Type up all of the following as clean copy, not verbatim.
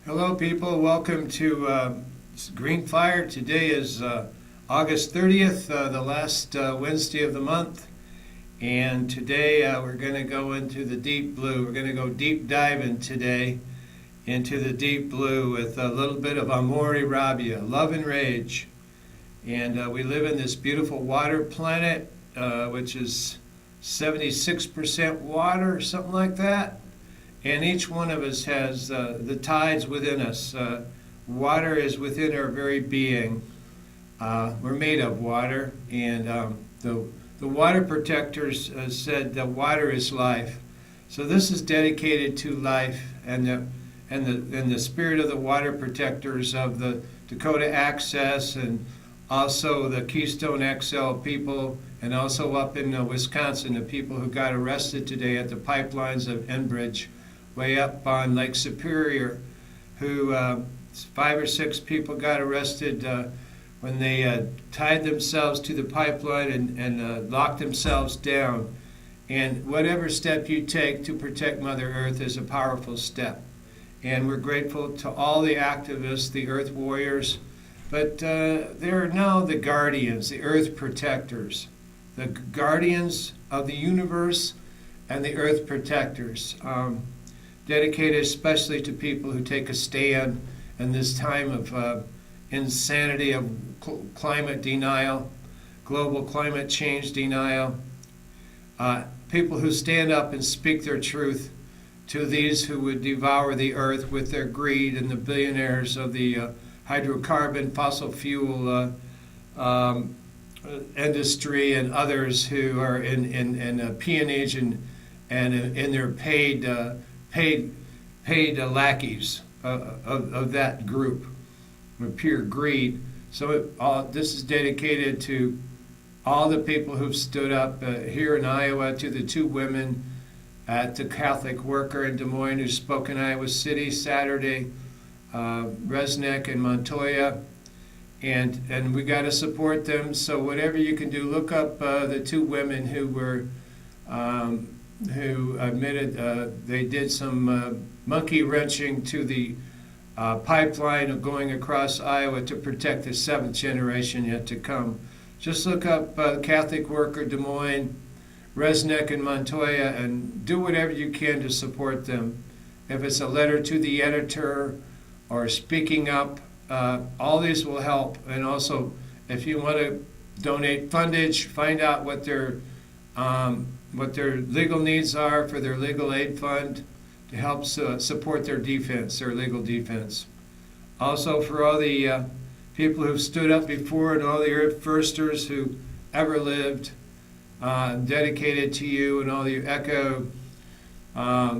Hello, people. Welcome to GreenFire. Today is August 30th, the last Wednesday of the month. And today we're going to go into the deep blue. We're going to go deep diving today into the deep blue with a little bit of Amore Rabia, love and rage. And we live in this beautiful water planet, which is 76% water, something like that. And each one of us has the tides within us. Water is within our very being. We're made of water, and the water protectors said that water is life. So this is dedicated to life and the spirit of the water protectors of the Dakota Access, and also the Keystone XL people, and also up in Wisconsin, the people who got arrested today at the pipelines of Enbridge, way up on Lake Superior, who 5 or 6 people got arrested when they tied themselves to the pipeline and locked themselves down. And whatever step you take to protect Mother Earth is a powerful step. And we're grateful to all the activists, the Earth Warriors, but there are now the guardians, the Earth Protectors, the guardians of the universe and the Earth Protectors. Dedicated especially to people who take a stand in this time of insanity of climate denial, global climate change denial. People who stand up and speak their truth to these who would devour the earth with their greed, and the billionaires of the hydrocarbon, fossil fuel industry, and others who are in peonage and in their paid lackeys of that group, of pure greed. So this is dedicated to all the people who've stood up here in Iowa, to the 2 women at the Catholic Worker in Des Moines who spoke in Iowa City Saturday, Resnick and Montoya, and we got to support them. So whatever you can do, look up the 2 women who were who admitted they did some monkey wrenching to the pipeline of going across Iowa to protect the 7th generation yet to come. Just look up Catholic Worker Des Moines, Resnick and Montoya, and do whatever you can to support them. If it's a letter to the editor or speaking up, all these will help. And also, if you want to donate fundage, find out what their legal needs are for their legal aid fund to help support their defense, their legal defense. Also, for all the people who've stood up before and all the Earth Firsters who ever lived, dedicated to you, and all the eco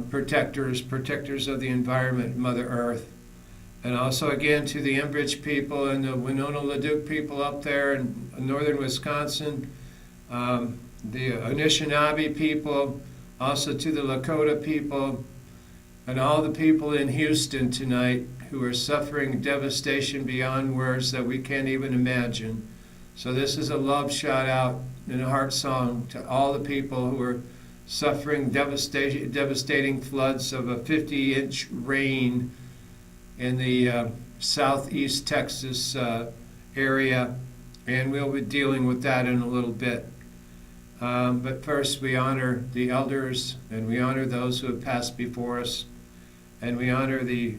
protectors of the environment, Mother Earth. And also, again, to the Enbridge people and the Winona-Leduc people up there in northern Wisconsin, the Anishinaabe people, also to the Lakota people, and all the people in Houston tonight who are suffering devastation beyond words that we can't even imagine. So this is a love shout out and a heart song to all the people who are suffering devastating floods of a 50-inch rain in the southeast Texas area, and we'll be dealing with that in a little bit. But first, we honor the elders, and we honor those who have passed before us, and we honor the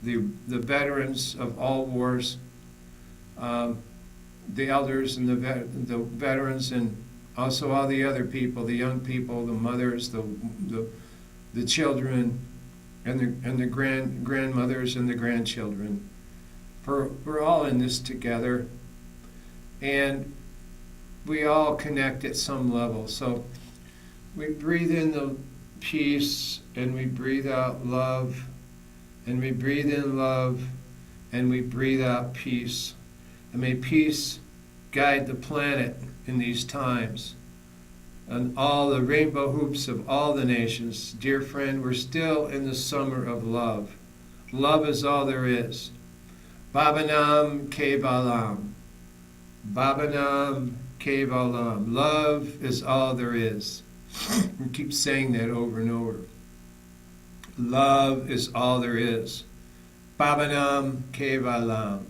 veterans of all wars, the elders and the veterans, and also all the other people, the young people, the mothers, the children, and the grandmothers and the grandchildren. We're all in this together, and we all connect at some level. So we breathe in the peace, and we breathe out love, and we breathe in love, and we breathe out peace. And may peace guide the planet in these times. And all the rainbow hoops of all the nations. Dear friend, we're still in the summer of love. Love is all there is. Babanam Kevalam. Babanam Kevalam. Love is all there is. We keep saying that over and over. Love is all there is. Babanam Kevalam.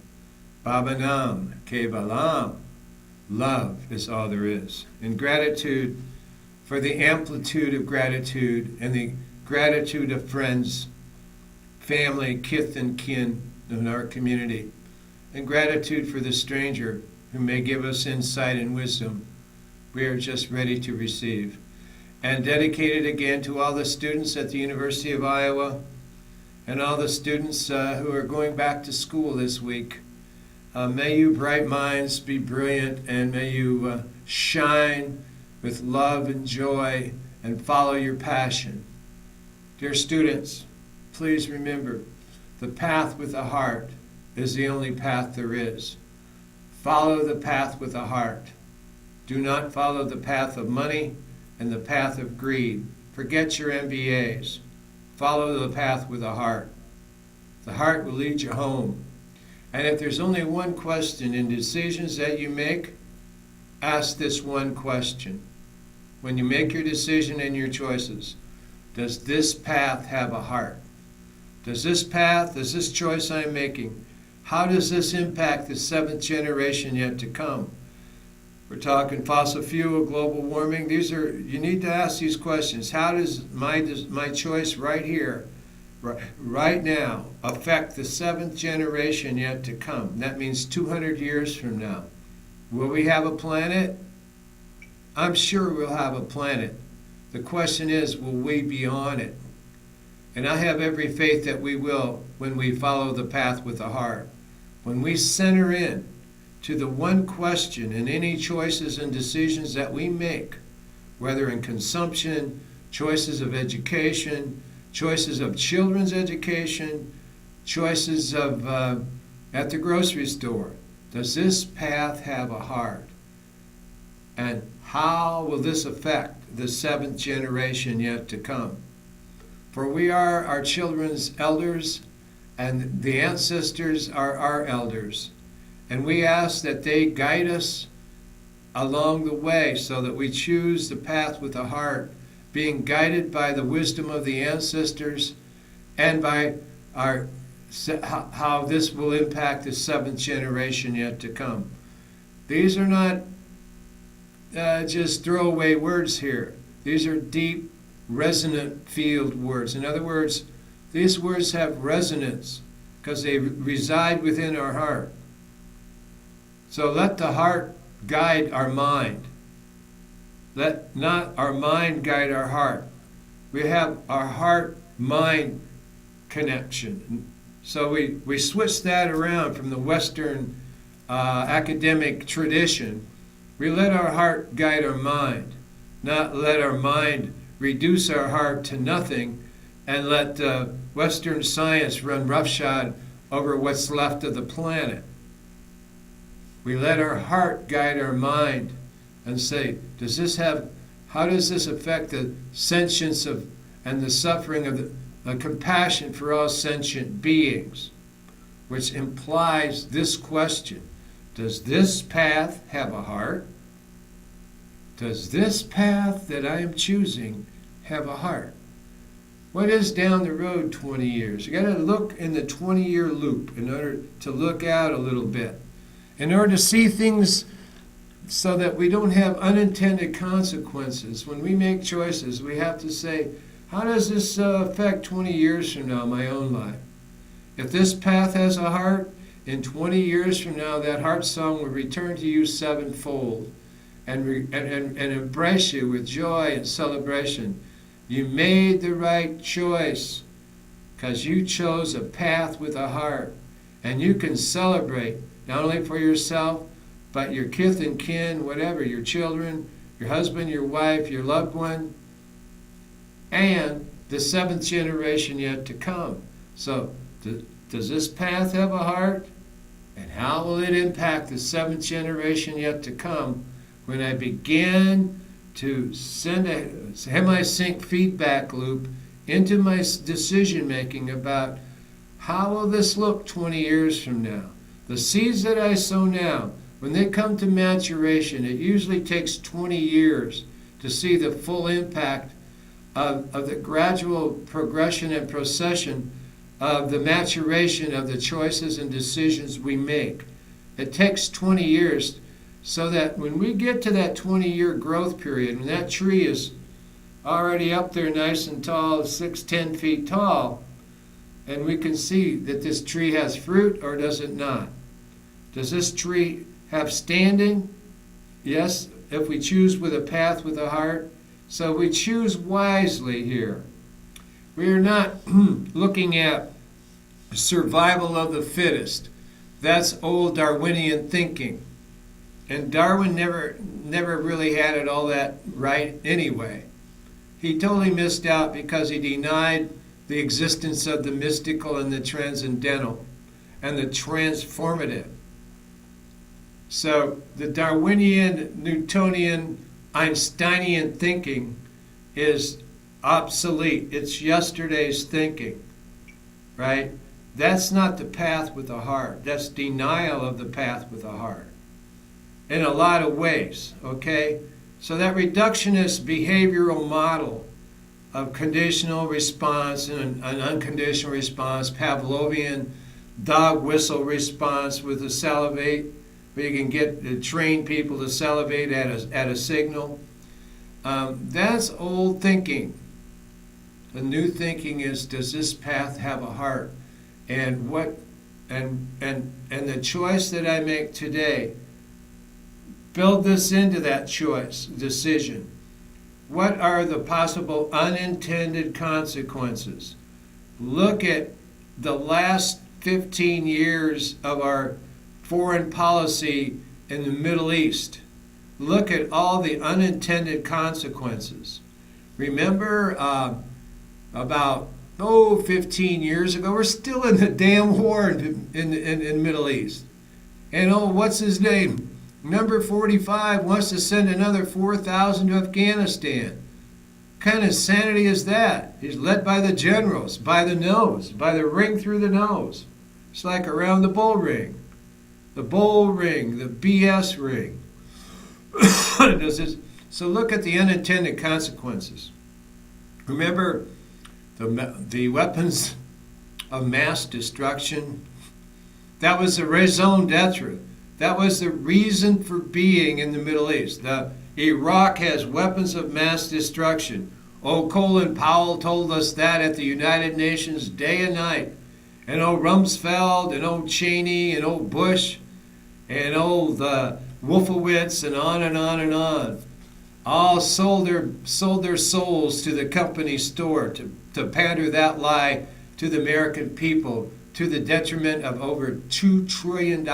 Babanam Kevalam. Love is all there is. And gratitude for the amplitude of gratitude and the gratitude of friends, family, kith and kin in our community. And gratitude for the stranger who may give us insight and wisdom we are just ready to receive. And dedicated again to all the students at the University of Iowa and all the students who are going back to school this week. May you bright minds be brilliant, and may you shine with love and joy and follow your passion. Dear students, please remember, the path with the heart is the only path there is. Follow the path with the heart. Do not follow the path of money and the path of greed. Forget your MBAs. Follow the path with the heart. The heart will lead you home. And if there's only one question in decisions that you make, ask this one question. When you make your decision and your choices, does this path have a heart? Does this path, does this choice I'm making, how does this impact the seventh generation yet to come? We're talking fossil fuel, global warming. You need to ask these questions. How does my choice right here, right now, affect the seventh generation yet to come? That means 200 years from now. Will we have a planet? I'm sure we'll have a planet. The question is, will we be on it? And I have every faith that we will when we follow the path with the heart. When we center in to the one question in any choices and decisions that we make, whether in consumption, choices of education, choices of children's education, choices of at the grocery store, does this path have a heart? And how will this affect the seventh generation yet to come? For we are our children's elders, and the ancestors are our elders. And we ask that they guide us along the way so that we choose the path with the heart, being guided by the wisdom of the ancestors and by how this will impact the seventh generation yet to come. These are not just throwaway words here. These are deep, resonant field words. In other words, these words have resonance because they reside within our heart. So let the heart guide our mind. Let not our mind guide our heart. We have our heart-mind connection. So we switch that around from the Western academic tradition. We let our heart guide our mind, not let our mind reduce our heart to nothing and let Western science run roughshod over what's left of the planet. We let our heart guide our mind and say, how does this affect the sentience of and the suffering of the compassion for all sentient beings? Which implies this question: does this path have a heart? Does this path that I am choosing have a heart? What is down the road 20 years? You got to look in the 20-year loop in order to look out a little bit. In order to see things so that we don't have unintended consequences. When we make choices, we have to say, how does this affect 20 years from now my own life? If this path has a heart, in 20 years from now, that heart song will return to you sevenfold and embrace you with joy and celebration. You made the right choice because you chose a path with a heart. And you can celebrate not only for yourself, but your kith and kin, whatever, your children, your husband, your wife, your loved one, and the seventh generation yet to come. So, does this path have a heart? And how will it impact the seventh generation yet to come when I begin to send a semi-sync feedback loop into my decision making about how will this look 20 years from now? The seeds that I sow now, when they come to maturation, it usually takes 20 years to see the full impact of the gradual progression and procession of the maturation of the choices and decisions we make. It takes 20 years so that when we get to that 20-year growth period, when that tree is already up there nice and tall, 6, 10 feet tall, and we can see that this tree has fruit or does it not? Does this tree have standing? Yes, if we choose with a path with a heart. So we choose wisely here. We are not looking at survival of the fittest. That's old Darwinian thinking. And Darwin never really had it all that right anyway. He totally missed out because he denied the existence of the mystical and the transcendental and the transformative. So the Darwinian, Newtonian, Einsteinian thinking is obsolete. It's yesterday's thinking, right? That's not the path with the heart. That's denial of the path with the heart in a lot of ways, okay? So that reductionist behavioral model of conditional response and an unconditional response, Pavlovian dog whistle response with the salivate, where you can get train people to salivate at a signal. That's old thinking. The new thinking is, does this path have a heart? And the choice that I make today, build this into that choice, decision. What are the possible unintended consequences? Look at the last 15 years of our foreign policy in the Middle East. Look at all the unintended consequences. Remember about 15 years ago, we're still in the damn war in the Middle East. And what's his name? Number 45 wants to send another 4,000 to Afghanistan. What kind of insanity is that? He's led by the generals, by the nose, by the ring through the nose. It's like around the bull ring. The bull ring, the BS ring. So look at the unintended consequences. Remember the weapons of mass destruction? That was the raison d'etre. That was the reason for being in the Middle East. Iraq has weapons of mass destruction. Colin Powell told us that at the United Nations day and night. And Rumsfeld and Cheney and Bush and Wolfowitz and on and on and on. All sold their souls to the company store to pander that lie to the American people to the detriment of over $2 trillion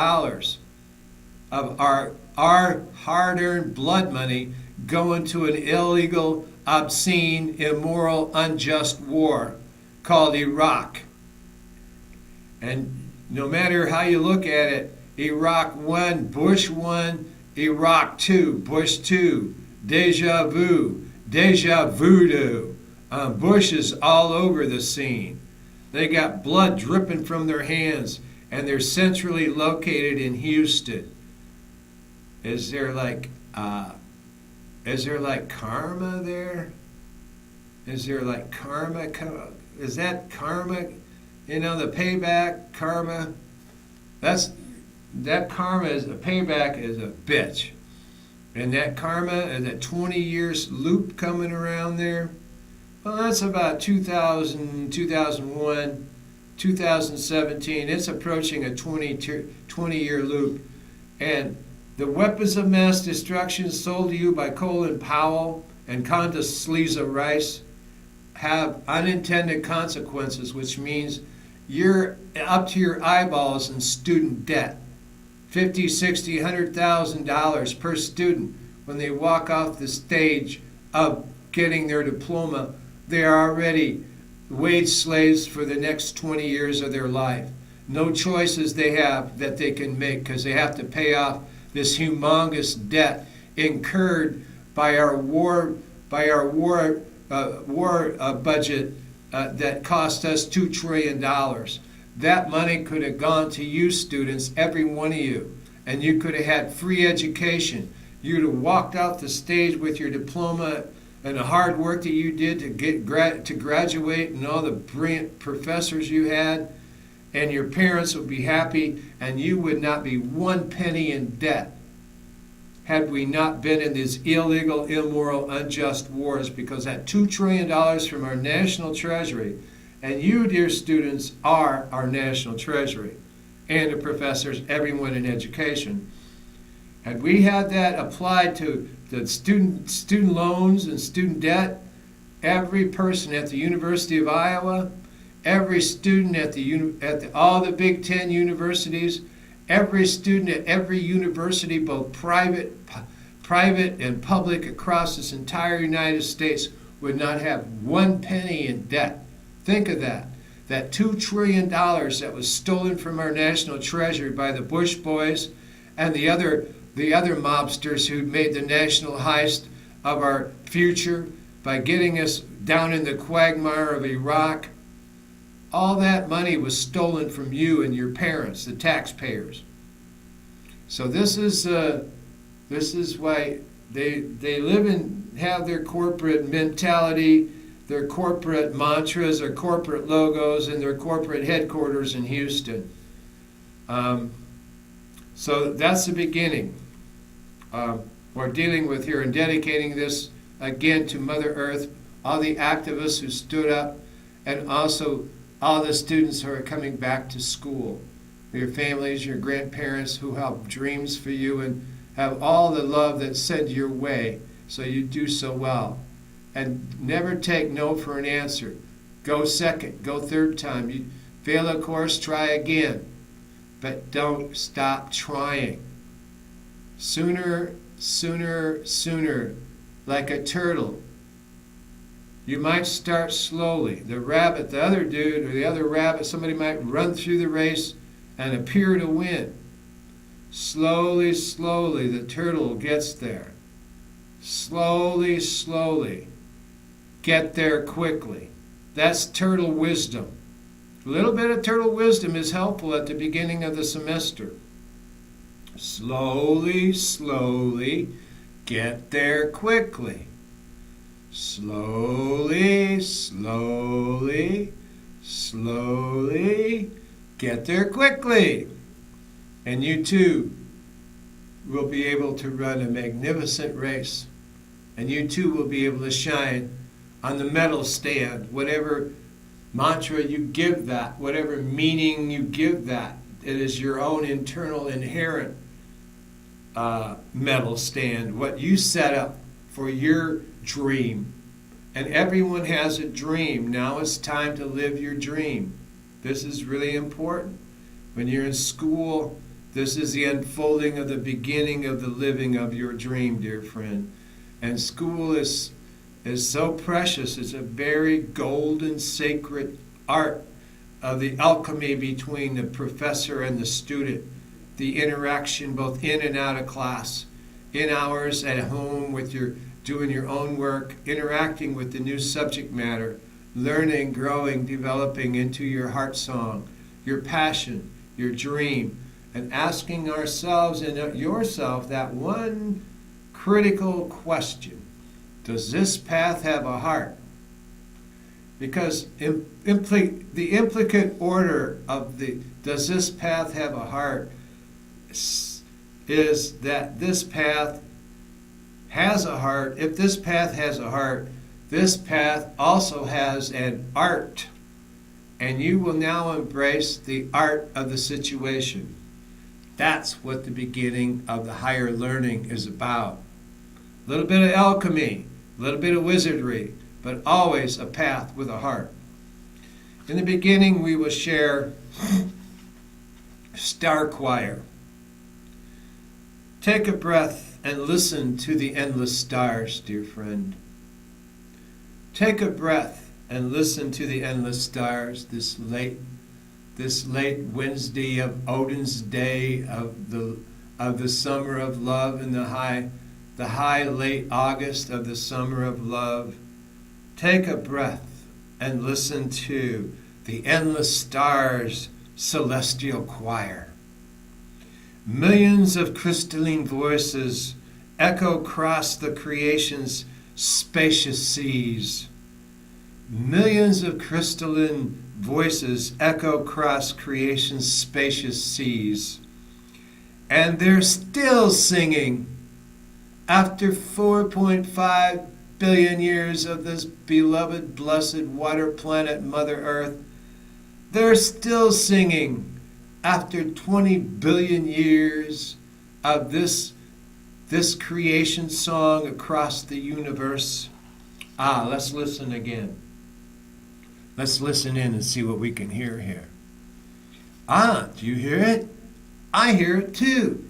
of our hard-earned blood money going to an illegal, obscene, immoral, unjust war called Iraq. And no matter how you look at it, Iraq 1, Bush 1, Iraq 2, Bush 2, deja vu, deja voodoo. Bush is all over the scene. They got blood dripping from their hands, and they're centrally located in Houston. Is there like karma there? Is there like karma? Is that karma? The payback, karma. That karma is a payback is a bitch. And that karma and that 20 years loop coming around there, well, that's about 2000, 2001, 2017. It's approaching a 20-year loop. And the weapons of mass destruction sold to you by Colin Powell and Condoleezza Rice have unintended consequences, which means you're up to your eyeballs in student debt. $50,000, $60,000, $100,000 per student when they walk off the stage of getting their diploma. They are already wage slaves for the next 20 years of their life. No choices they have that they can make because they have to pay off this humongous debt incurred by our war budget that cost us $2 trillion. That money could have gone to you students, every one of you, and you could have had free education. You'd have walked out the stage with your diploma and the hard work that you did to graduate, and all the brilliant professors you had, and your parents would be happy, and you would not be one penny in debt had we not been in these illegal, immoral, unjust wars, because that $2 trillion from our national treasury, and you, dear students, are our national treasury, and the professors, everyone in education. Had we had that applied to the student loans and student debt, every person at the University of Iowa, every student at all the Big Ten universities, every student at every university, both private and public across this entire United States, would not have one penny in debt. Think of that. That $2 trillion that was stolen from our national treasury by the Bush boys and the other mobsters who made the national heist of our future by getting us down in the quagmire of Iraq. All that money was stolen from you and your parents, the taxpayers. So this is why they live and have their corporate mentality, their corporate mantras, their corporate logos, and their corporate headquarters in Houston. So that's the beginning. We're dealing with here and dedicating this again to Mother Earth, all the activists who stood up, and also all the students who are coming back to school, your families, your grandparents who have dreams for you and have all the love that's sent your way, so you do so well. And never take no for an answer. Go second, go third time. You fail a course, try again. But don't stop trying. Sooner, like a turtle. You might start slowly. The rabbit, the other dude, or the other rabbit, somebody might run through the race and appear to win. Slowly, the turtle gets there. Slowly. Get there quickly. That's turtle wisdom. A little bit of turtle wisdom is helpful at the beginning of the semester. Slowly, get there quickly. Slowly, get there quickly. And you too will be able to run a magnificent race. And you too will be able to shine on the medal stand, whatever mantra you give that, whatever meaning you give that. It is your own internal, inherent medal stand, what you set up for your dream. And everyone has a dream. Now it's time to live your dream. This is really important. When you're in school, this is the unfolding of the beginning of the living of your dream, dear friend. And school is so precious. It's a very golden, sacred art of the alchemy between the professor and the student, the interaction both in and out of class, in hours at home with doing your own work, interacting with the new subject matter, learning, growing, developing into your heart song, your passion, your dream, and asking ourselves and yourself that one critical question. Does this path have a heart? Because the implicate order of the does this path have a heart is that this path has a heart. If this path has a heart, this path also has an art. And you will now embrace the art of the situation. That's what the beginning of the higher learning is about. A little bit of alchemy, a little bit of wizardry, but always a path with a heart. In the beginning, we will share Star Choir. Take a breath and listen to the endless stars, dear friend. Take a breath and listen to the endless stars this late Wednesday of Odin's Day of the summer of love and the high late August of the summer of love. Take a breath and listen to the endless stars celestial choir. Millions of crystalline voices echo across the creation's spacious seas. Millions of crystalline voices echo across creation's spacious seas. And they're still singing after 4.5 billion years of this beloved, blessed water planet, Mother Earth. They're still singing after 20 billion years of this creation song across the universe. Let's listen again. Let's listen in and see what we can hear here. Do you hear it? I hear it too.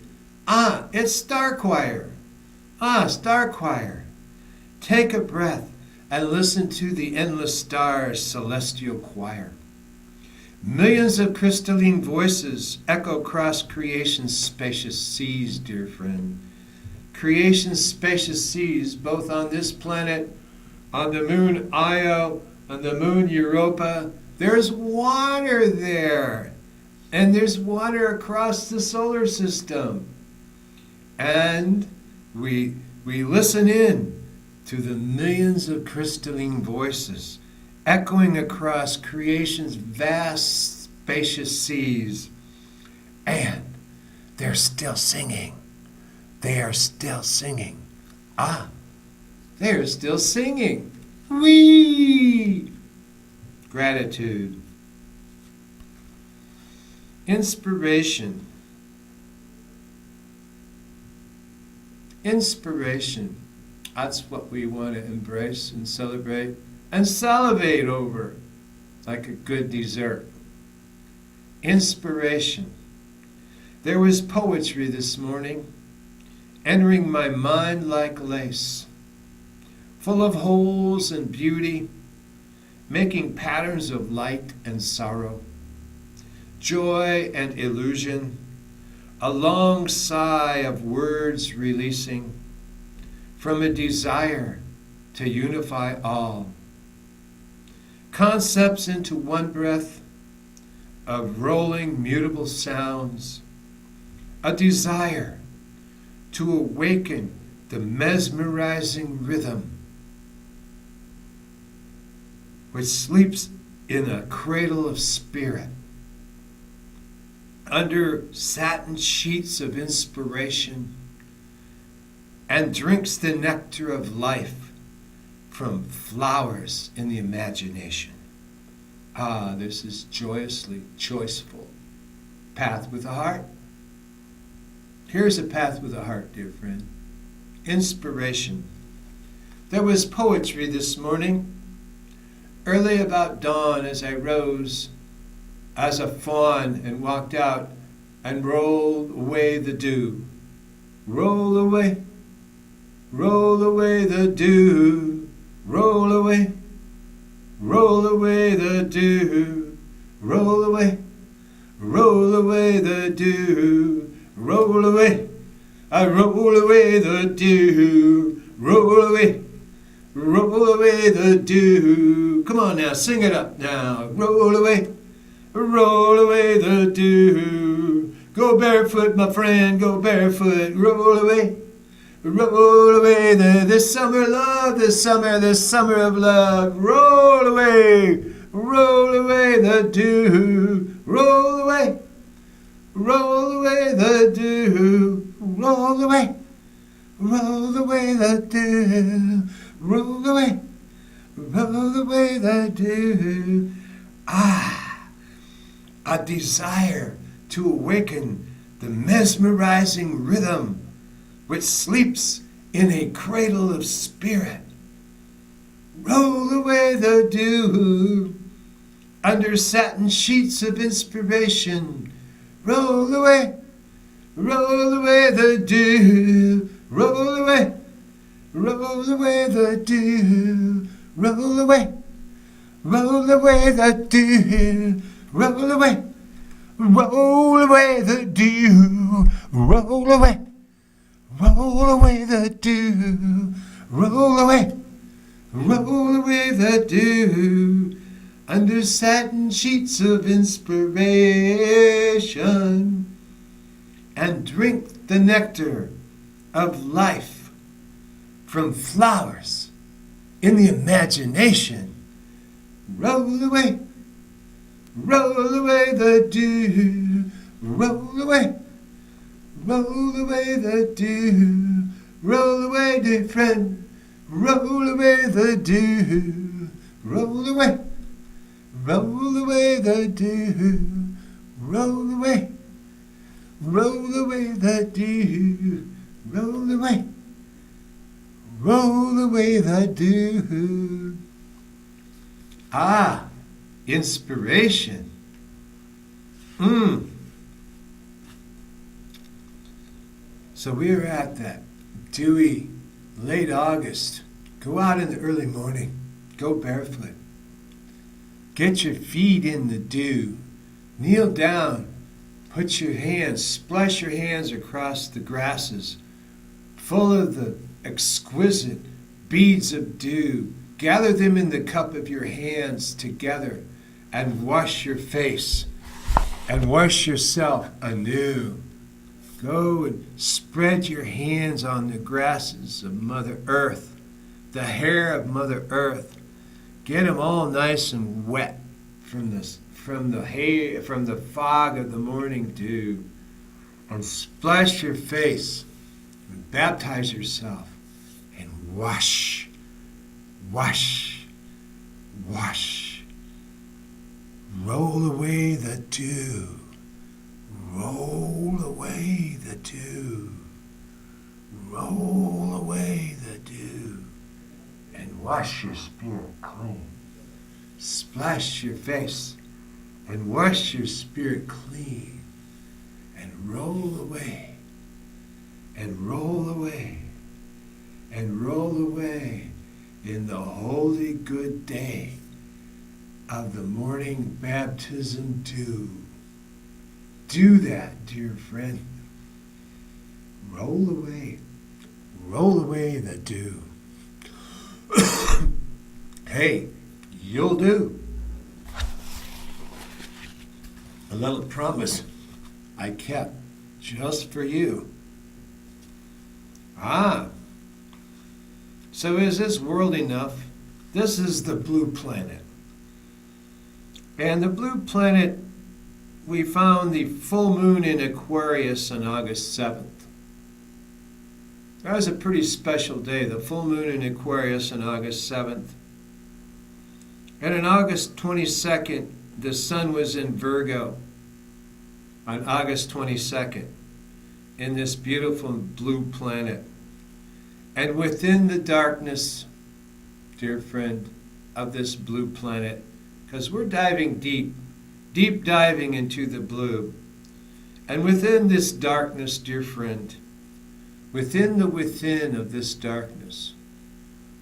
It's Star Choir. Star Choir. Take a breath and listen to the endless stars' celestial choir. Millions of crystalline voices echo across creation's spacious seas, dear friend. Creation's spacious seas, both on this planet, on the moon Io, on the moon Europa. There's water there. And there's water across the solar system. And we listen in to the millions of crystalline voices echoing across creation's vast, spacious seas. And they're still singing. They are still singing. They're still singing. Whee! Gratitude. Inspiration. Inspiration. That's what we want to embrace and celebrate and salivate over like a good dessert. Inspiration. There was poetry this morning entering my mind like lace, full of holes and beauty, making patterns of light and sorrow, joy and illusion, a long sigh of words releasing from a desire to unify all. Concepts into one breath of rolling mutable sounds, a desire to awaken the mesmerizing rhythm which sleeps in a cradle of spirit, under satin sheets of inspiration, and drinks the nectar of life from flowers in the imagination. This is joyously choiceful. Path with a heart. Here's a path with a heart, dear friend. Inspiration. There was poetry this morning, early about dawn, as I rose as a fawn and walked out and rolled away the dew. Roll away the dew, roll away the dew, roll away the dew, roll away, I roll away the dew, roll away the dew. Come on now, sing it up now. Roll away the dew. Go barefoot, my friend, go barefoot. Roll away this summer love, this summer of love. Roll away the dew. Roll away the dew. Roll away the dew. Roll away the dew. A desire to awaken the mesmerizing rhythm which sleeps in a cradle of spirit. Roll away the dew under satin sheets of inspiration. Roll away the dew. Roll away the dew. Roll away the dew. Roll away the dew. Roll away the dew. Roll away the dew. Under satin sheets of inspiration, and drink the nectar of life from flowers in the imagination. Roll away the dew, roll away the dew, roll away, dear friend, roll away the dew, roll away the dew, roll away the dew, roll away the dew. Ah, inspiration. So we are at that dewy late August. Go out in the early morning. Go barefoot. Get your feet in the dew. Kneel down. Put your hands, splash your hands across the grasses, full of the exquisite beads of dew. Gather them in the cup of your hands together and wash your face and wash yourself anew. Go and spread your hands on the grasses of Mother Earth, the hair of Mother Earth. Get them all nice and wet from the fog of the morning dew, and splash your face and baptize yourself and wash. Roll away the dew. Roll away the dew. Roll away the dew. And wash your spirit clean. Splash your face and wash your spirit clean. And roll away. And roll away. And roll away in the holy good day of the morning baptism dew. Do that, dear friend. Roll away the dew. Hey, you'll do. A little promise I kept just for you. So is this world enough? This is the blue planet. And the blue planet, we found the full moon in Aquarius on August 7th. That was a pretty special day, the full moon in Aquarius on August 7th. And on August 22nd, the sun was in Virgo on August 22nd in this beautiful blue planet. And within the darkness, dear friend, of this blue planet, because we're diving deep diving into the blue. And within this darkness, dear friend, within the within of this darkness,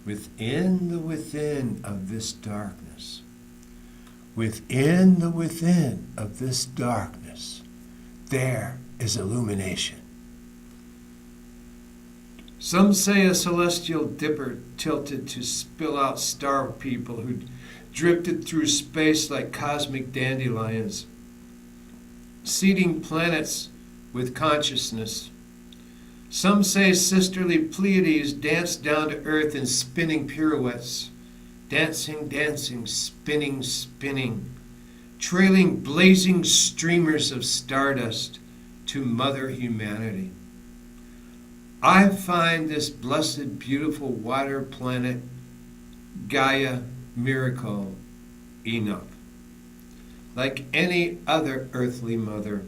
within the within of this darkness, within the within of this darkness, there is illumination. Some say a celestial dipper tilted to spill out star people who drifted through space like cosmic dandelions, seeding planets with consciousness. Some say sisterly Pleiades danced down to earth in spinning pirouettes, dancing, spinning, trailing blazing streamers of stardust to Mother Humanity. I find this blessed, beautiful water planet, Gaia, miracle enough. Like any other earthly mother,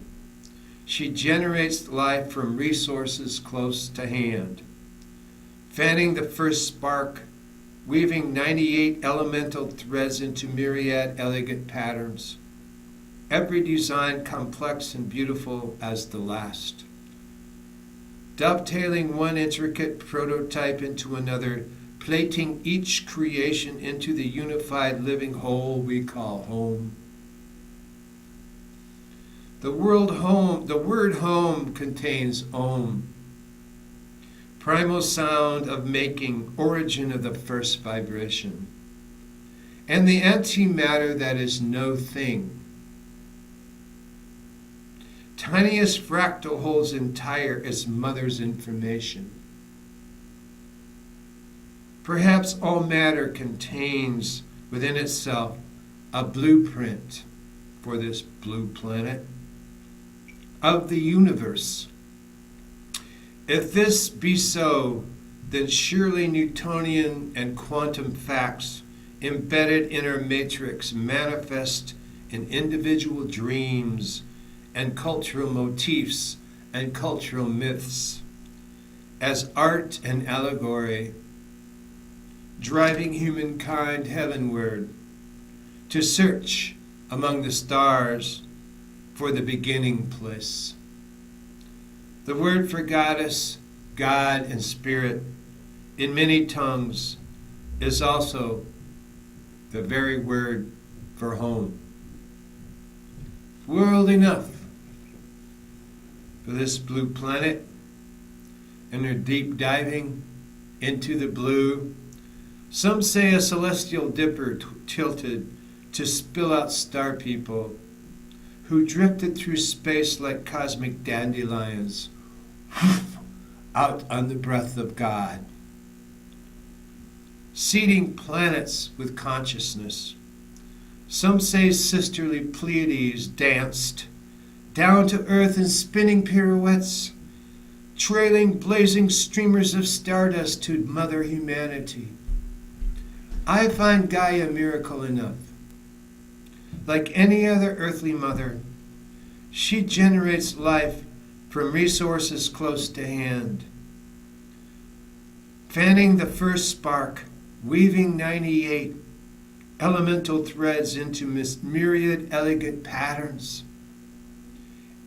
she generates life from resources close to hand, fanning the first spark, weaving 98 elemental threads into myriad elegant patterns, every design complex and beautiful as the last, dovetailing one intricate prototype into another, plating each creation into the unified living whole we call home. The word home contains Om, primal sound of making, origin of the first vibration, and the antimatter that is no thing. Tiniest fractal holds entire as mother's information. Perhaps all matter contains within itself a blueprint for this blue planet of the universe. If this be so, then surely Newtonian and quantum facts embedded in our matrix manifest in individual dreams and cultural motifs and cultural myths as art and allegory, driving humankind heavenward to search among the stars for the beginning place. The word for goddess, God, and spirit in many tongues is also the very word for home. World enough for this blue planet and their deep diving into the blue. Some say a celestial dipper tilted to spill out star people who drifted through space like cosmic dandelions out on the breath of God, seeding planets with consciousness. Some say sisterly Pleiades danced down to earth in spinning pirouettes, trailing blazing streamers of stardust to Mother Humanity. I find Gaia miracle enough. Like any other earthly mother, she generates life from resources close to hand, fanning the first spark, weaving 98 elemental threads into myriad elegant patterns.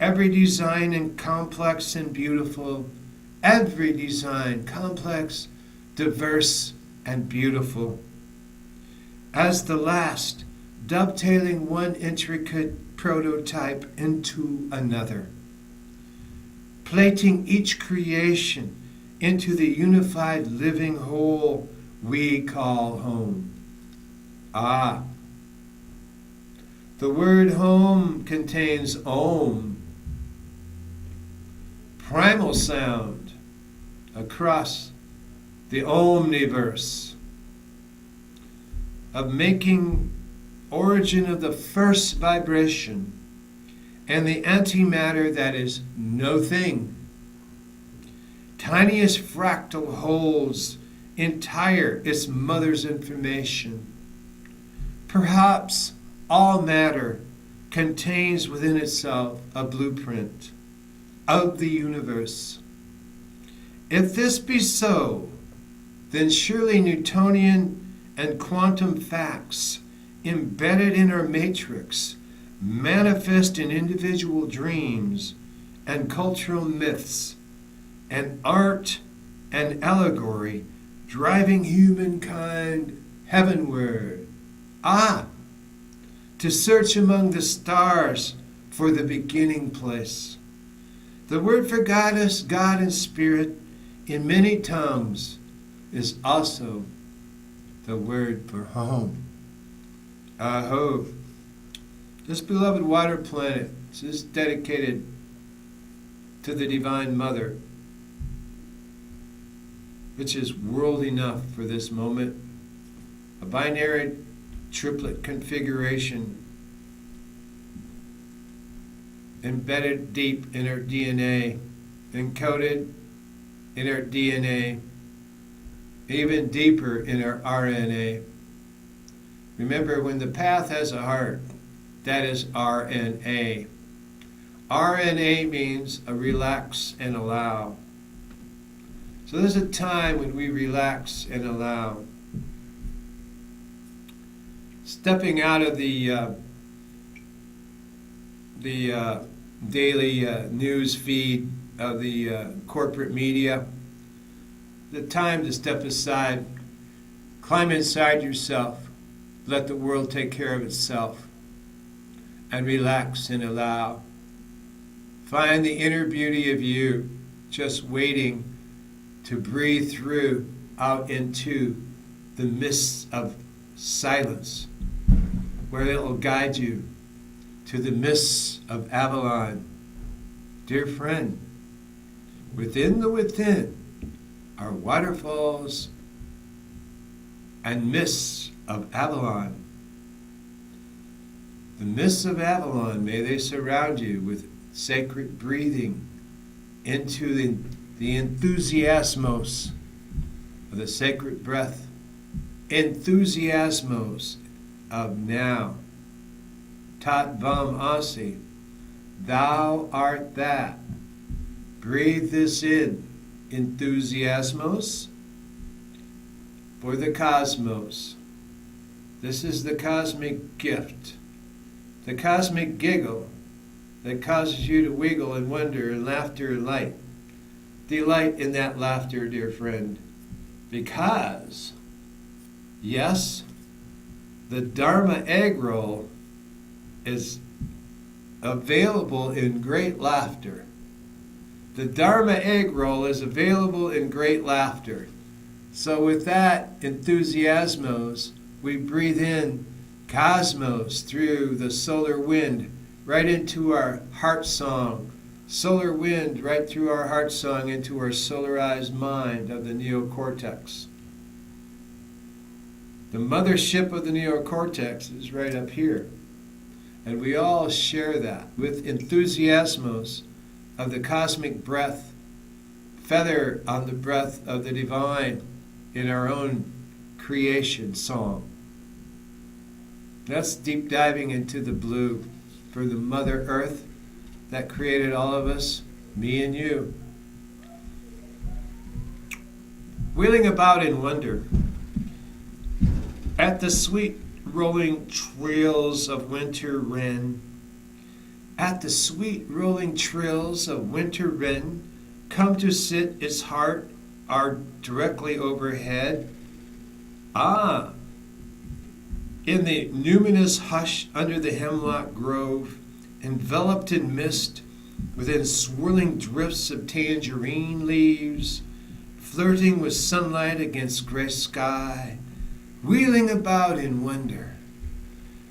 Every design and complex and beautiful, every design complex, diverse, and beautiful. As the last, dovetailing one intricate prototype into another, plating each creation into the unified living whole we call home. Ah, the word home contains Om, primal sound across the omniverse, of making origin of the first vibration and the antimatter that is no thing. Tiniest fractal holds entire its mother's information. Perhaps all matter contains within itself a blueprint of the universe. If this be so, then surely Newtonian and quantum facts embedded in our matrix manifest in individual dreams and cultural myths and art and allegory, driving humankind heavenward. Ah, to search among the stars for the beginning place. The word for goddess, God, and spirit in many tongues is also the word for home. Aho. This beloved water planet is dedicated to the Divine Mother, which is world enough for this moment, a binary triplet configuration embedded deep in our DNA, encoded in our DNA, even deeper in our RNA. Remember, when the path has a heart, that is RNA. RNA means a relax and allow. So there's a time when we relax and allow. Stepping out of the daily news feed of the corporate media, the time to step aside, climb inside yourself, let the world take care of itself, and relax and allow. Find the inner beauty of you just waiting to breathe through out into the mists of silence, where it will guide you to the mists of Avalon. Dear friend, within the within are waterfalls and mists of Avalon. The mists of Avalon, may they surround you with sacred breathing into the enthusiasmos of the sacred breath. Enthusiasmos of now. Tat vam asi. Thou art that. Breathe this in. Enthusiasmos for the cosmos. This is the cosmic gift. The cosmic giggle that causes you to wiggle and wonder and laughter and light. Delight in that laughter, dear friend, because, yes, the Dharma egg roll is available in great laughter. The Dharma egg roll is available in great laughter. So with that enthusiasmos, we breathe in cosmos through the solar wind right into our heart song. Solar wind right through our heart song into our solarized mind of the neocortex. The mothership of the neocortex is right up here. And we all share that with enthusiasmos of the cosmic breath, feather on the breath of the divine in our own creation song. That's deep diving into the blue for the Mother Earth that created all of us, me and you. Wheeling about in wonder at the sweet rolling trills of winter wren, at the sweet rolling trills of winter wren, come to sit its heart are directly overhead. Ah, in the numinous hush under the hemlock grove, enveloped in mist, within swirling drifts of tangerine leaves, flirting with sunlight against gray sky, wheeling about in wonder,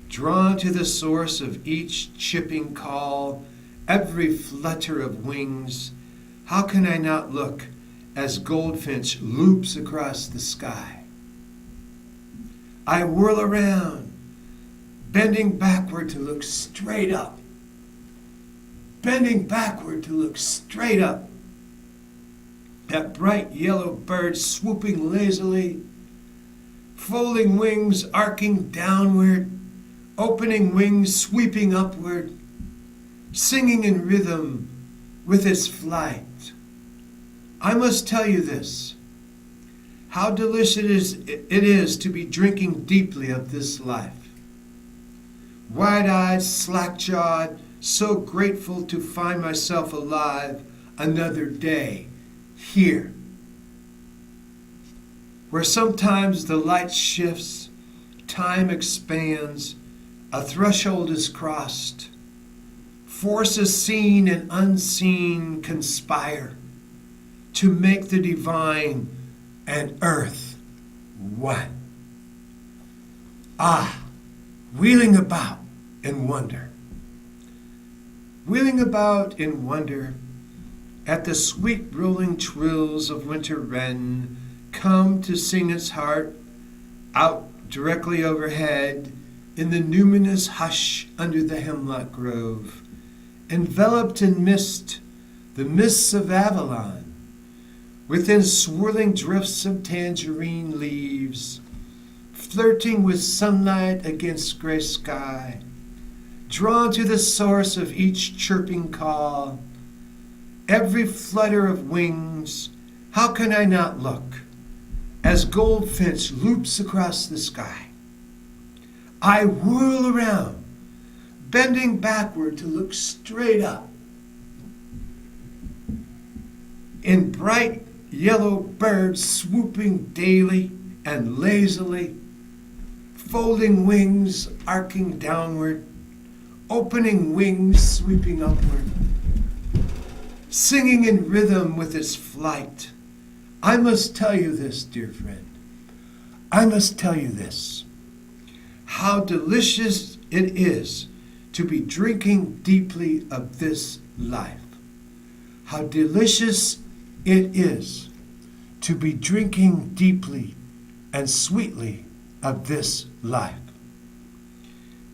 drawn to the source of each chipping call, every flutter of wings, how can I not look as goldfinch loops across the sky? I whirl around, bending backward to look straight up, bending backward to look straight up. That bright yellow bird swooping lazily, folding wings arcing downward, opening wings sweeping upward, singing in rhythm with its flight. I must tell you this, how delicious it is to be drinking deeply of this life. Wide-eyed, slack-jawed, so grateful to find myself alive another day here, where sometimes the light shifts, time expands, a threshold is crossed, forces seen and unseen conspire to make the divine and earth one. Ah, wheeling about in wonder. Wheeling about in wonder at the sweet rolling trills of winter wren, come to sing its heart out directly overhead in the numinous hush under the hemlock grove, enveloped in mist, the mists of Avalon, within swirling drifts of tangerine leaves, flirting with sunlight against gray sky, drawn to the source of each chirping call, every flutter of wings, how can I not look as goldfinch loops across the sky? I whirl around, bending backward to look straight up. In bright yellow birds swooping daily and lazily, folding wings arcing downward, opening wings sweeping upward, singing in rhythm with its flight. I must tell you this, dear friend. I must tell you this. How delicious it is to be drinking deeply of this life. How delicious it is to be drinking deeply and sweetly of this life.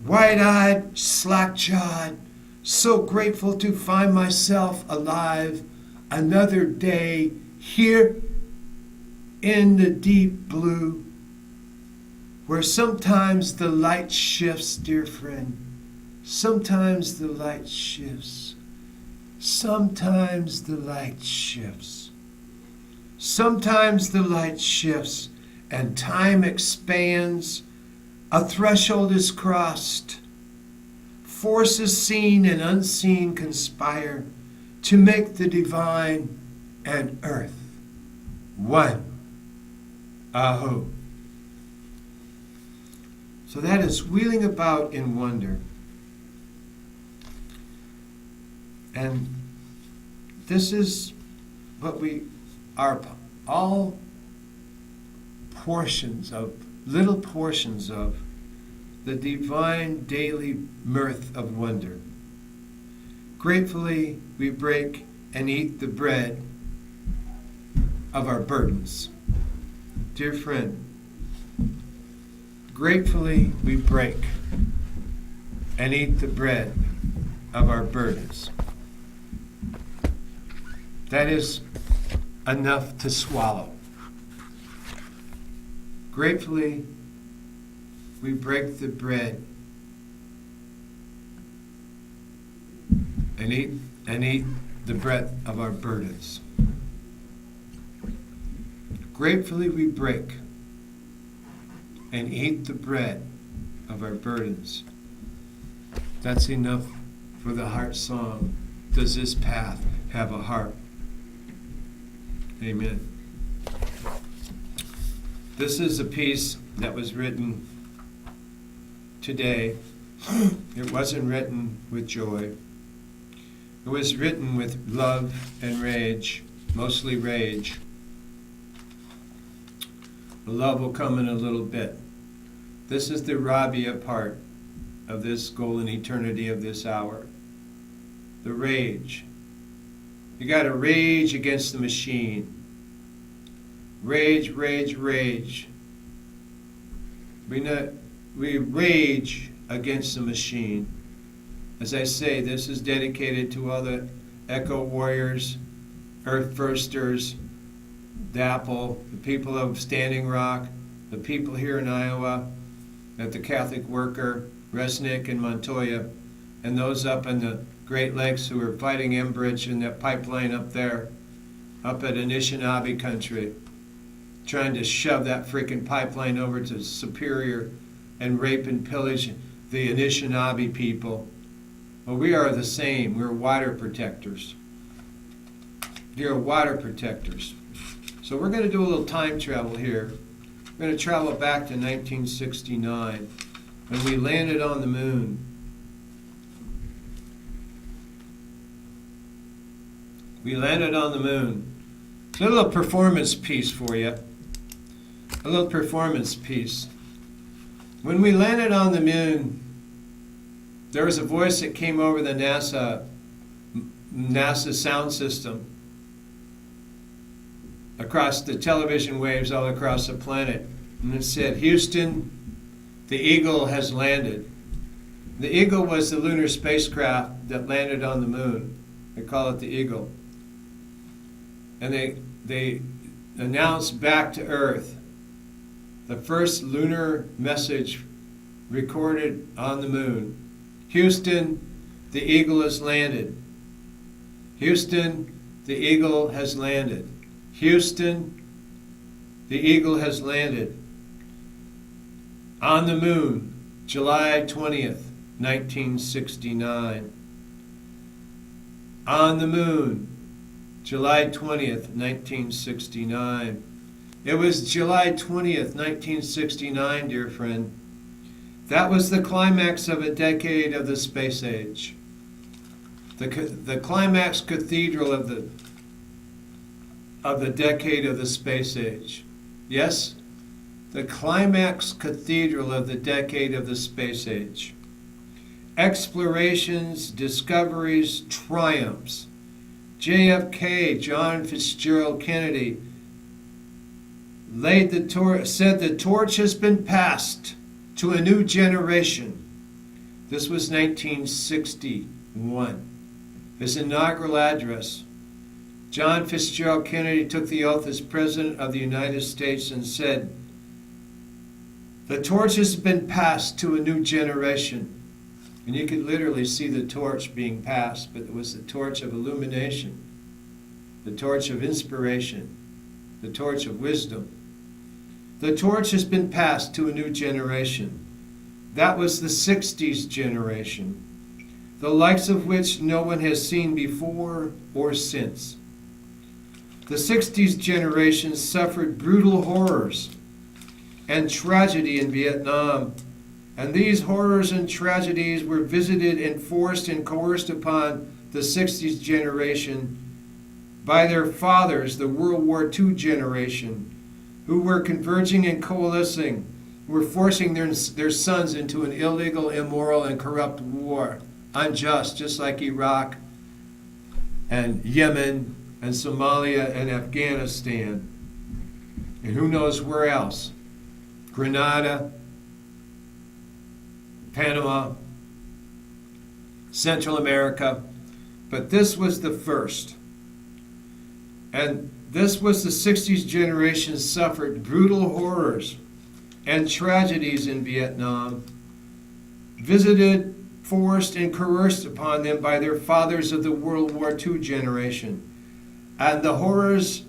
Wide-eyed, slack-jawed, so grateful to find myself alive another day here in the deep blue, where sometimes the light shifts, dear friend. Sometimes the light shifts. Sometimes the light shifts. Sometimes the light shifts and time expands. A threshold is crossed. Forces seen and unseen conspire to make the divine and earth one. Aho. So that is wheeling about in wonder. And this is what we are, all portions of, little portions of the divine daily mirth of wonder. Gratefully we break and eat the bread of our burdens. Dear friend, gratefully we break and eat the bread of our burdens. That is enough to swallow. Gratefully we break the bread and eat the bread of our burdens. Gratefully we break and eat the bread of our burdens. That's enough for the heart song. Does this path have a heart? Amen. This is a piece that was written today. It wasn't written with joy. It was written with love and rage, mostly rage. The love will come in a little bit. This is the Rabia part of this golden eternity of this hour. The rage. You got to rage against the machine. Rage, rage, rage. We rage against the machine. As I say, this is dedicated to all the Echo Warriors, Earth Firsters, DAPL, the people of Standing Rock, the people here in Iowa, at the Catholic Worker, Resnick and Montoya, and those up in the Great Lakes who are fighting Enbridge and that pipeline up there, up at Anishinaabe country, trying to shove that freaking pipeline over to Superior and rape and pillage the Anishinaabe people. Well, we are the same. We're water protectors. You're water protectors. So we're going to do a little time travel here. We're going to travel back to 1969 when we landed on the moon. We landed on the moon. A little performance piece for you. A little performance piece. When we landed on the moon, there was a voice that came over the NASA sound system across the television waves all across the planet. And it said, "Houston, the Eagle has landed." The Eagle was the lunar spacecraft that landed on the moon. They call it the Eagle. And they announced back to Earth the first lunar message recorded on the moon. "Houston, the Eagle has landed. Houston, the Eagle has landed. Houston, the Eagle has landed." On the moon, July 20th, 1969. On the moon, July 20th, 1969. It was July 20th, 1969, dear friend. That was the climax of a decade of the space age. The climax cathedral of the decade of the space age. Yes, the climax cathedral of the decade of the space age. Explorations, discoveries, triumphs. JFK, John Fitzgerald Kennedy, said the torch has been passed to a new generation. This was 1961. His inaugural address. John Fitzgerald Kennedy took the oath as President of the United States and said, "The torch has been passed to a new generation." And you could literally see the torch being passed, but it was the torch of illumination, the torch of inspiration, the torch of wisdom. The torch has been passed to a new generation. That was the 60s generation, the likes of which no one has seen before or since. The 60s generation suffered brutal horrors and tragedy in Vietnam, and these horrors and tragedies were visited and forced and coerced upon the 60s generation by their fathers, the World War II generation, who were converging and coalescing, were forcing their sons into an illegal, immoral, and corrupt war, unjust, just like Iraq and Yemen and Somalia and Afghanistan, and who knows where else, Grenada, Panama, Central America. But this was the first. And this was the 60s generation suffered brutal horrors and tragedies in Vietnam, visited, forced, and coerced upon them by their fathers of the World War II generation. And the horrors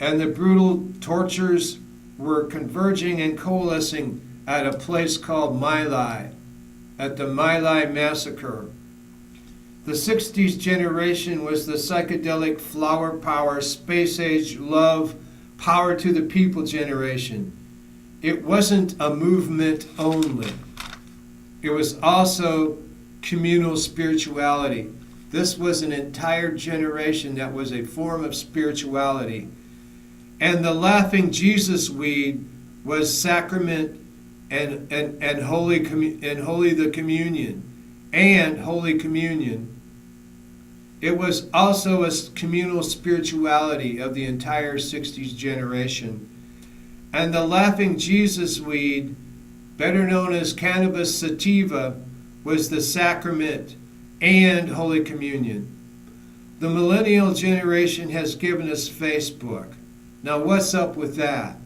and the brutal tortures were converging and coalescing at a place called My Lai, at the My Lai massacre. The 60s generation was the psychedelic flower power, space age love, power to the people generation. It wasn't a movement only. It was also communal spirituality. This was an entire generation that was a form of spirituality. And the laughing Jesus weed was sacrament and holy the communion and Holy Communion. It was also a communal spirituality of the entire 60s generation. And the laughing Jesus weed, better known as cannabis sativa, was the sacrament and Holy Communion. The millennial generation has given us Facebook. Now what's up with that?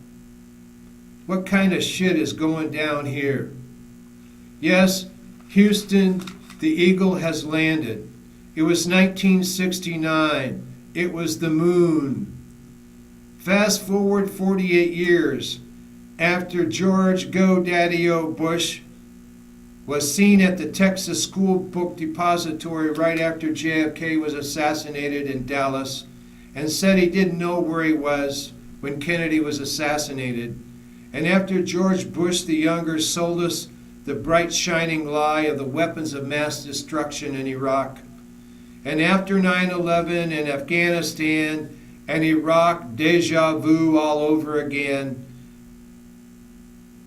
What kind of shit is going down here? Yes, Houston, the Eagle has landed. It was 1969. It was the moon. Fast forward 48 years after George Go-Daddy-O Bush was seen at the Texas School Book Depository right after JFK was assassinated in Dallas, and said he didn't know where he was when Kennedy was assassinated. And after George Bush the Younger sold us the bright shining lie of the weapons of mass destruction in Iraq. And after 9/11 and Afghanistan and Iraq, deja vu all over again.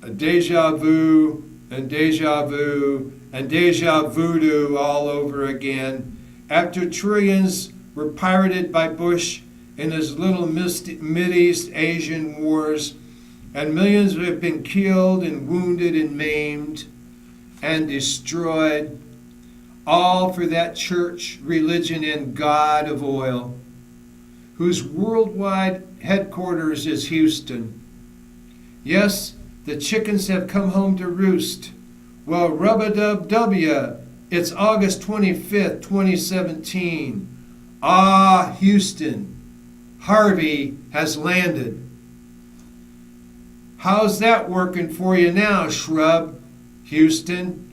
A deja vu and deja vu and deja voodoo all over again. After trillions were pirated by Bush in his little Mideast Asian wars, and millions have been killed and wounded and maimed and destroyed, all for that church, religion, and God of oil, whose worldwide headquarters is Houston. Yes, the chickens have come home to roost. Well, rub-a-dub-w, it's August 25th, 2017. Ah, Houston, Harvey has landed. How's that working for you now, shrub? Houston,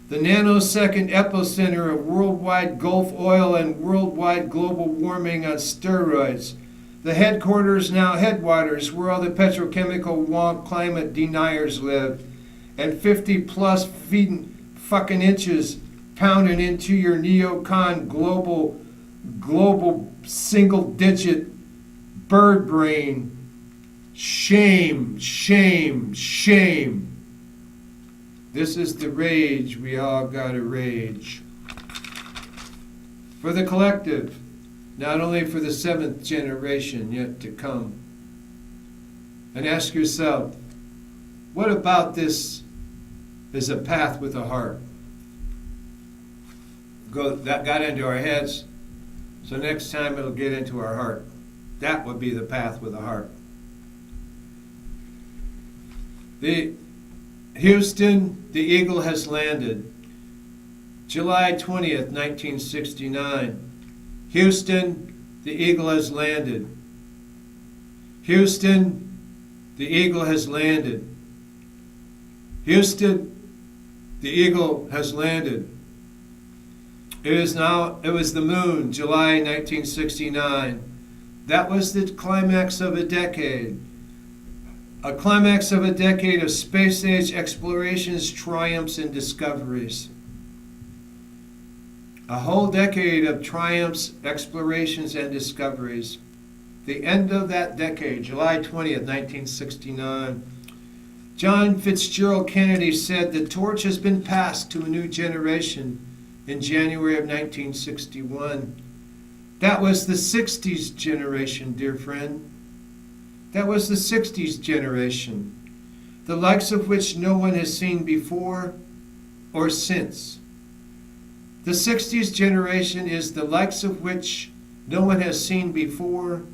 the nanosecond epicenter of worldwide Gulf oil and worldwide global warming on steroids. The headquarters, now headwaters, where all the petrochemical wonk climate deniers live. And 50 plus fucking inches pounding into your neocon global single digit bird brain. Shame, shame, shame. This is the rage we all gotta rage. For the collective, not only for the 7th generation yet to come. and ask yourself, what about this is a path with a heart? That got into our heads, so next time it'll get into our heart. That would be the path with a heart. The Houston, the eagle has landed. July 20th, 1969. Houston, the eagle has landed. Houston, the eagle has landed. Houston, the eagle has landed. It was the moon, July 1969. That was the climax of a decade. A climax of a decade of space-age explorations, triumphs, and discoveries. A whole decade of triumphs, explorations, and discoveries. The end of that decade, July 20th, 1969. John Fitzgerald Kennedy said, "The torch has been passed to a new generation," in January of 1961. That was the 60s generation, dear friend. That was the 60s generation, the likes of which no one has seen before or since. The 60s generation is the likes of which no one has seen before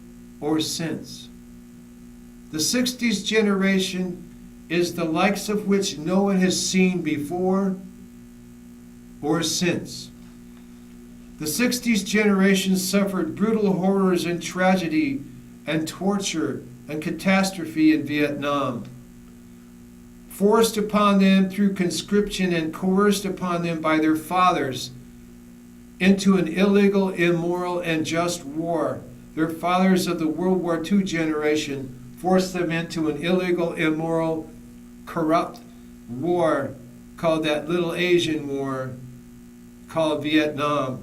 or since. The 60s generation is the likes of which no one has seen before or since. The 60s generation suffered brutal horrors and tragedy and torture and catastrophe in Vietnam, forced upon them through conscription and coerced upon them by their fathers into an illegal, immoral, and just war. Their fathers of the World War II generation forced them into an illegal, immoral, corrupt war called that little Asian war called Vietnam.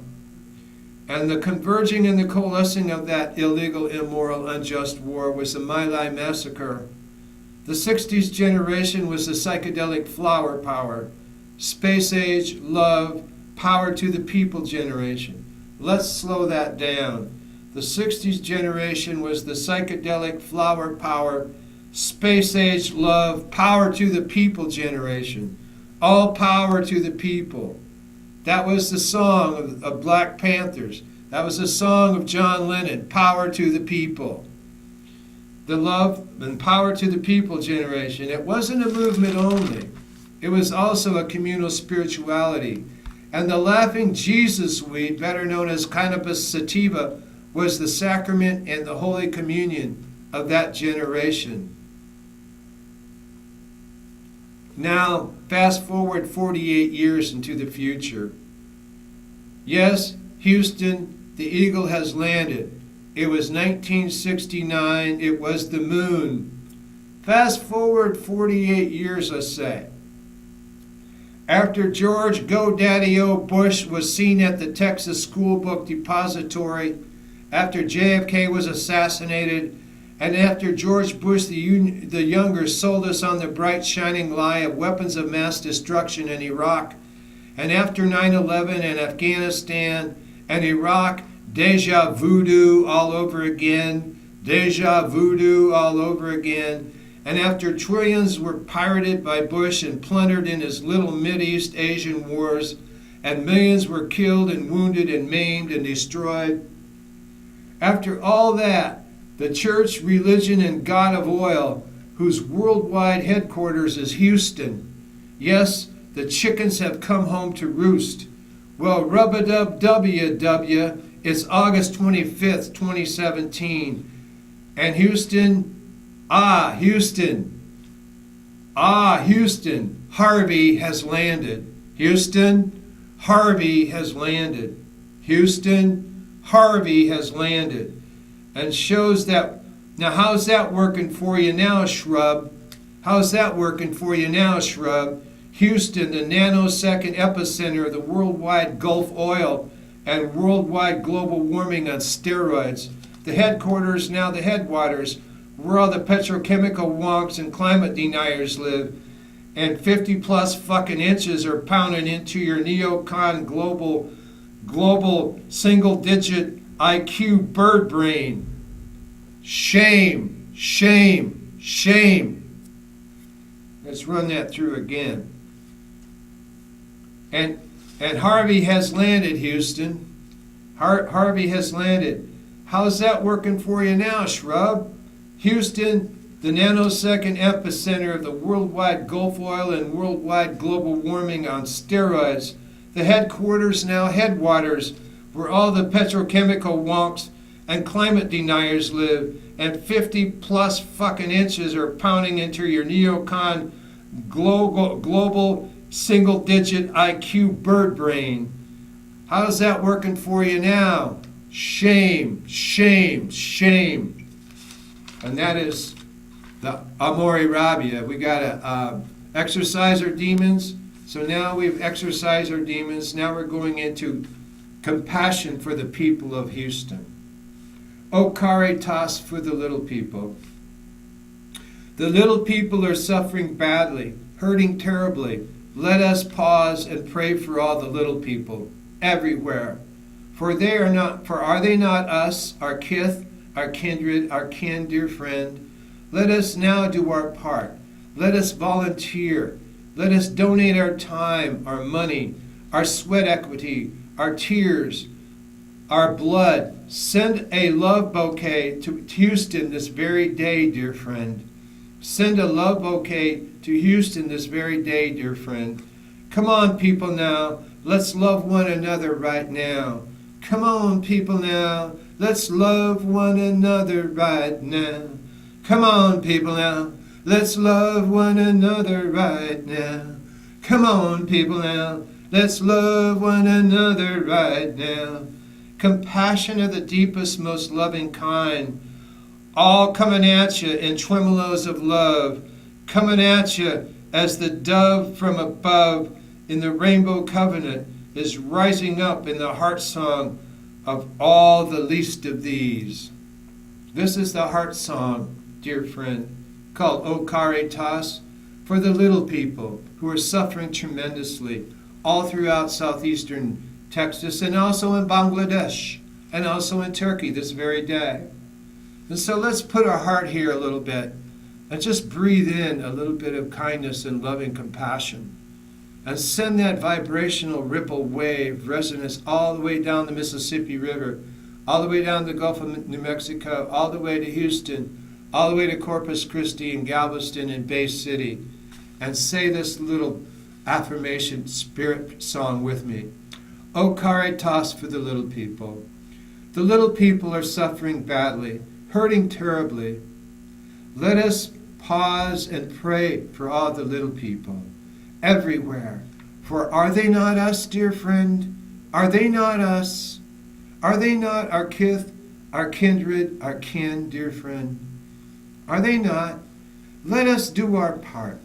And the converging and the coalescing of that illegal, immoral, unjust war was the My Lai massacre. The 60s generation was the psychedelic flower power, space age, love, power to the people generation. Let's slow that down. The 60s generation was the psychedelic flower power, space age, love, power to the people generation. All power to the people. That was the song of Black Panthers. That was the song of John Lennon, power to the people. The love and power to the people generation. It wasn't a movement only. It was also a communal spirituality. And the laughing Jesus weed, better known as cannabis sativa, was the sacrament and the Holy Communion of that generation. Now, fast forward 48 years into the future. Yes, Houston, the eagle has landed. It was 1969. It was the moon. Fast forward 48 years, let's say. After George Go-Daddy-O Bush was seen at the Texas School Book Depository, after JFK was assassinated, and after George Bush the Younger sold us on the bright shining lie of weapons of mass destruction in Iraq, and after 9/11 and Afghanistan and Iraq, deja voodoo all over again, deja voodoo all over again, and after trillions were pirated by Bush and plundered in his little Mideast Asian wars, and millions were killed and wounded and maimed and destroyed, after all that, the church, religion, and God of oil, whose worldwide headquarters is Houston. Yes, the chickens have come home to roost. Well, rub-a-dub-w-w, it's August 25th, 2017. And Houston, Houston, Harvey has landed. Houston, Harvey has landed. Houston, Harvey has landed. And shows that, now how's that working for you now, Shrub? How's that working for you now, Shrub? Houston, the nanosecond epicenter of the worldwide Gulf oil and worldwide global warming on steroids. The headquarters, now the headwaters, where all the petrochemical wonks and climate deniers live. And 50 plus fucking inches are pounding into your neocon global single digit IQ bird brain. Shame, shame, shame. Let's run that through again. And Harvey has landed, Houston. Harvey has landed. How's that working for you now, Shrub? Houston, the nanosecond epicenter of the worldwide Gulf oil and worldwide global warming on steroids. The headquarters, now headwaters, where all the petrochemical wonks and climate deniers live, and 50 plus fucking inches are pounding into your neocon global single-digit IQ bird brain. How's that working for you now? Shame, shame, shame. And that is the Amori Rabia. We got to exercise our demons. So now we've exercised our demons. Now we're going into compassion for the people of Houston. O caritas for the little people. The little people are suffering badly, hurting terribly. Let us pause and pray for all the little people everywhere. For are they not us, our kith, our kindred, our kin, dear friend? Let us now do our part. Let us volunteer. Let us donate our time, our money, our sweat equity, our tears, our blood. Send a love bouquet to Houston this very day, dear friend. Send a love bouquet to Houston this very day, dear friend. Come on, people now. Let's love one another right now. Come on, people now. Let's love one another right now. Come on, people now. Let's love one another right now. Come on, people now. Let's love one another right now. Compassion of the deepest, most loving kind. All coming at you in tremolos of love. Coming at you as the dove from above in the rainbow covenant is rising up in the heart song of all the least of these. This is the heart song, dear friend, called O Caritas, for the little people who are suffering tremendously all throughout southeastern Texas and also in Bangladesh and also in Turkey this very day. And so let's put our heart here a little bit and just breathe in a little bit of kindness and loving compassion and send that vibrational ripple wave resonance all the way down the Mississippi River, all the way down the Gulf of New Mexico, all the way to Houston, all the way to Corpus Christi and Galveston and Bay City, and say this little affirmation spirit song with me. O caritas for the little people. The little people are suffering badly, hurting terribly. Let us pause and pray for all the little people everywhere. For are they not us, dear friend? Are they not us? Are they not our kith, our kindred, our kin, dear friend? Are they not? Let us do our part.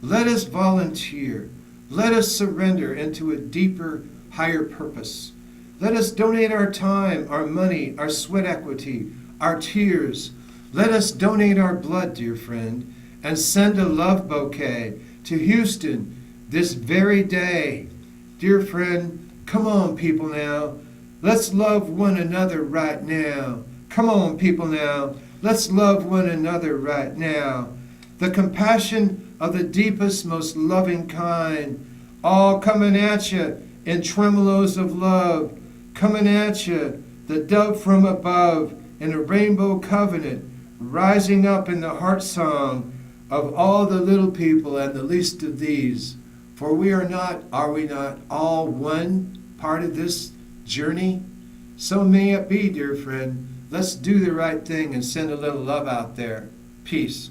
Let us volunteer. Let us surrender into a deeper, higher purpose. Let us donate our time, our money, our sweat equity, our tears. Let us donate our blood, dear friend, and send a love bouquet to Houston this very day. Dear friend, come on, people now. Let's love one another right now. Come on, people now. Let's love one another right now. The compassion of the deepest, most loving kind, all coming at you in tremolos of love, coming at you, the dove from above in a rainbow covenant, rising up in the heart song of all the little people and the least of these. For we are we not, all one part of this journey? So may it be, dear friend. Let's do the right thing and send a little love out there. Peace.